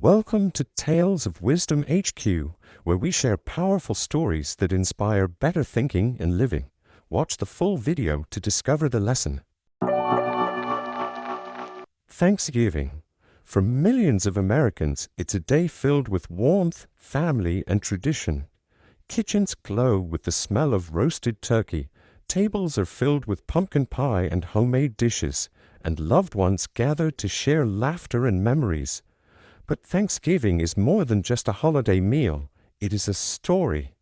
Welcome to Tales of WisdomHQ, where we share powerful stories that inspire better thinking and living. Watch the full video to discover the lesson. Thanksgiving. For millions of Americans, it's a day filled with warmth, family, and tradition. Kitchens glow with the smell of roasted turkey. Tables are filled with pumpkin pie and homemade dishes, and loved ones gather to share laughter and memories. But Thanksgiving is more than just a holiday meal. It is a story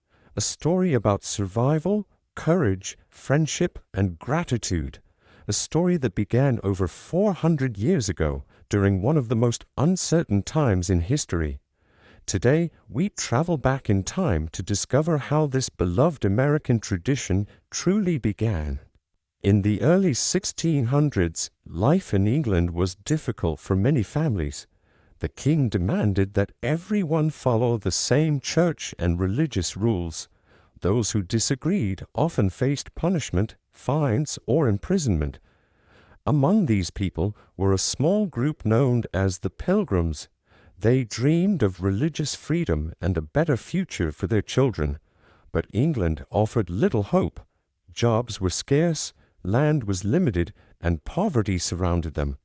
about survival, courage, friendship, and gratitude. A story that began over 400 years ago during one of the most uncertain times in history. Today, we travel back in time to discover how this beloved American tradition truly began. In the early 1600s, life in England was difficult for many families. The king demanded that everyone follow the same church and religious rules. Those who disagreed often faced punishment, fines, or imprisonment. Among these people were a small group known as the Pilgrims. They dreamed of religious freedom and a better future for their children. But England offered little hope. Jobs were scarce, land was limited, and poverty surrounded them.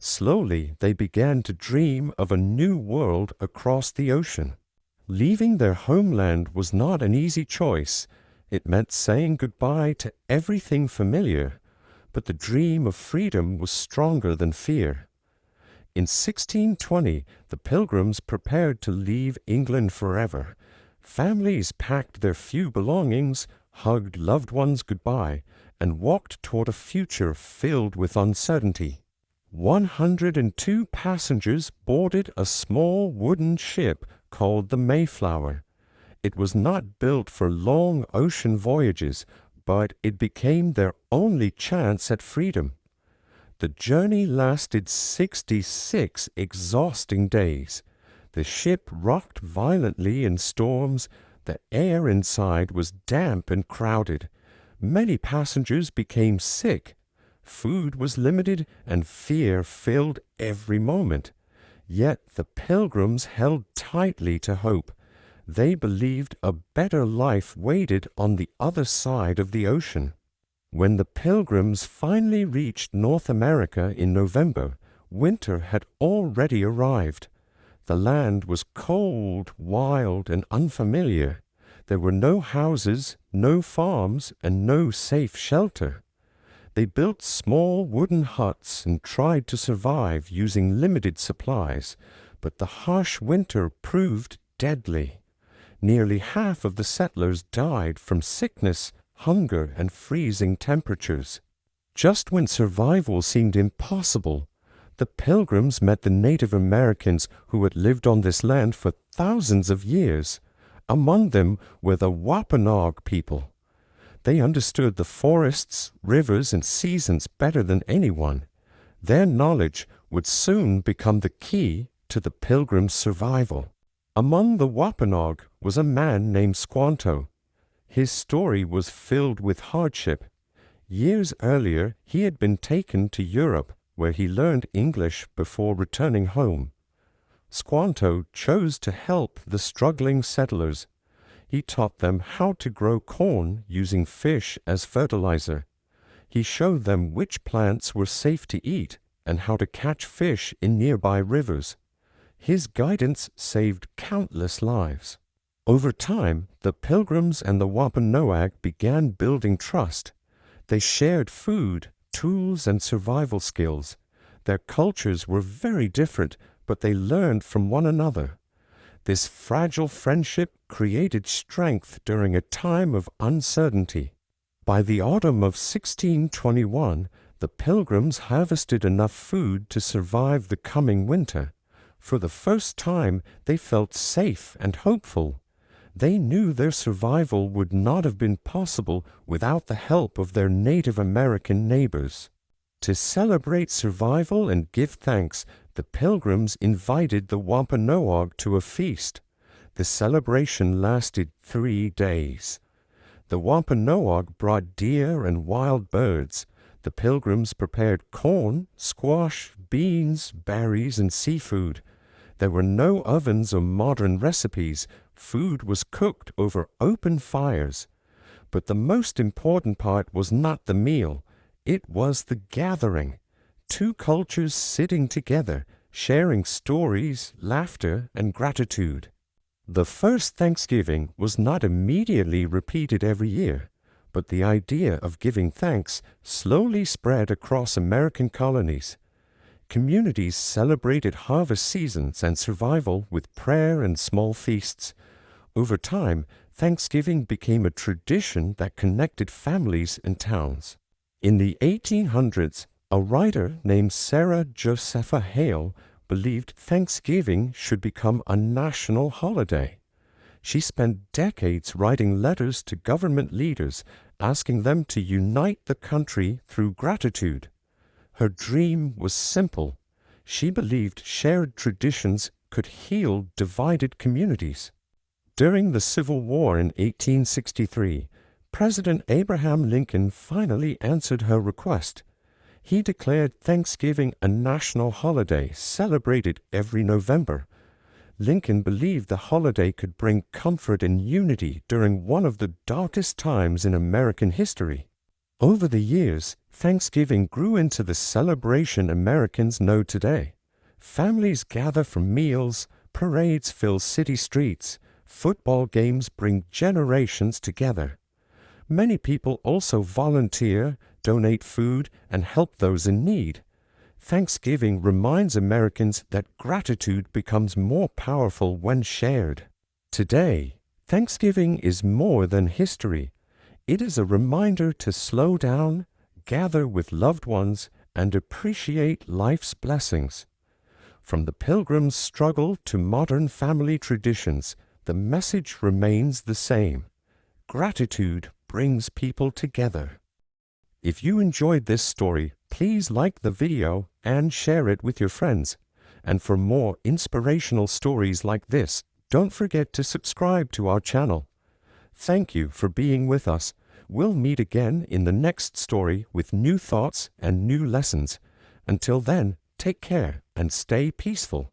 Slowly, they began to dream of a new world across the ocean. Leaving their homeland was not an easy choice. It meant saying goodbye to everything familiar. But the dream of freedom was stronger than fear. In 1620, the Pilgrims prepared to leave England forever. Families packed their few belongings, hugged loved ones goodbye, and walked toward a future filled with uncertainty. 102 passengers boarded a small wooden ship called the Mayflower. It was not built for long ocean voyages, but it became their only chance at freedom. The journey lasted 66 exhausting days. The ship rocked violently in storms. The air inside was damp and crowded. Many passengers became sick. Food was limited, and fear filled every moment. Yet the Pilgrims held tightly to hope. They believed a better life waited on the other side of the ocean. When the Pilgrims finally reached North America in November, winter had already arrived. The land was cold, wild, and unfamiliar. There were no houses, no farms, and no safe shelter. They built small wooden huts and tried to survive using limited supplies, but the harsh winter proved deadly. Nearly half of the settlers died from sickness, hunger, and freezing temperatures. Just when survival seemed impossible, the Pilgrims met the Native Americans who had lived on this land for thousands of years. Among them were the Wampanoag people. They understood the forests, rivers, and seasons better than anyone. Their knowledge would soon become the key to the Pilgrims' survival. Among the Wampanoag was a man named Squanto. His story was filled with hardship. Years earlier, he had been taken to Europe, where he learned English before returning home. Squanto chose to help the struggling settlers. He taught them how to grow corn using fish as fertilizer. He showed them which plants were safe to eat and how to catch fish in nearby rivers. His guidance saved countless lives. Over time, the Pilgrims and the Wampanoag began building trust. They shared food, tools, and survival skills. Their cultures were very different, but they learned from one another. This fragile friendship created strength during a time of uncertainty. By the autumn of 1621, the Pilgrims harvested enough food to survive the coming winter. For the first time, they felt safe and hopeful. They knew their survival would not have been possible without the help of their Native American neighbors. To celebrate survival and give thanks, the Pilgrims invited the Wampanoag to a feast. The celebration lasted 3 days. The Wampanoag brought deer and wild birds. The Pilgrims prepared corn, squash, beans, berries, and seafood. There were no ovens or modern recipes. Food was cooked over open fires. But the most important part was not the meal. It was the gathering. Two cultures sitting together, sharing stories, laughter, and gratitude. The first Thanksgiving was not immediately repeated every year, but the idea of giving thanks slowly spread across American colonies. Communities celebrated harvest seasons and survival with prayer and small feasts. Over time, Thanksgiving became a tradition that connected families and towns. In the 1800s, a writer named Sarah Josepha Hale believed Thanksgiving should become a national holiday. She spent decades writing letters to government leaders, asking them to unite the country through gratitude. Her dream was simple. She believed shared traditions could heal divided communities. During the Civil War in 1863, President Abraham Lincoln finally answered her request. He declared Thanksgiving a national holiday celebrated every November. Lincoln believed the holiday could bring comfort and unity during one of the darkest times in American history. Over the years, Thanksgiving grew into the celebration Americans know today. Families gather for meals, parades fill city streets, football games bring generations together. Many people also volunteer, donate food, and help those in need. Thanksgiving reminds Americans that gratitude becomes more powerful when shared. Today, Thanksgiving is more than history. It is a reminder to slow down, gather with loved ones, and appreciate life's blessings. From the Pilgrim's struggle to modern family traditions, the message remains the same. Gratitude brings people together. If you enjoyed this story, please like the video and share it with your friends. And for more inspirational stories like this, don't forget to subscribe to our channel. Thank you for being with us. We'll meet again in the next story with new thoughts and new lessons. Until then, take care and stay peaceful.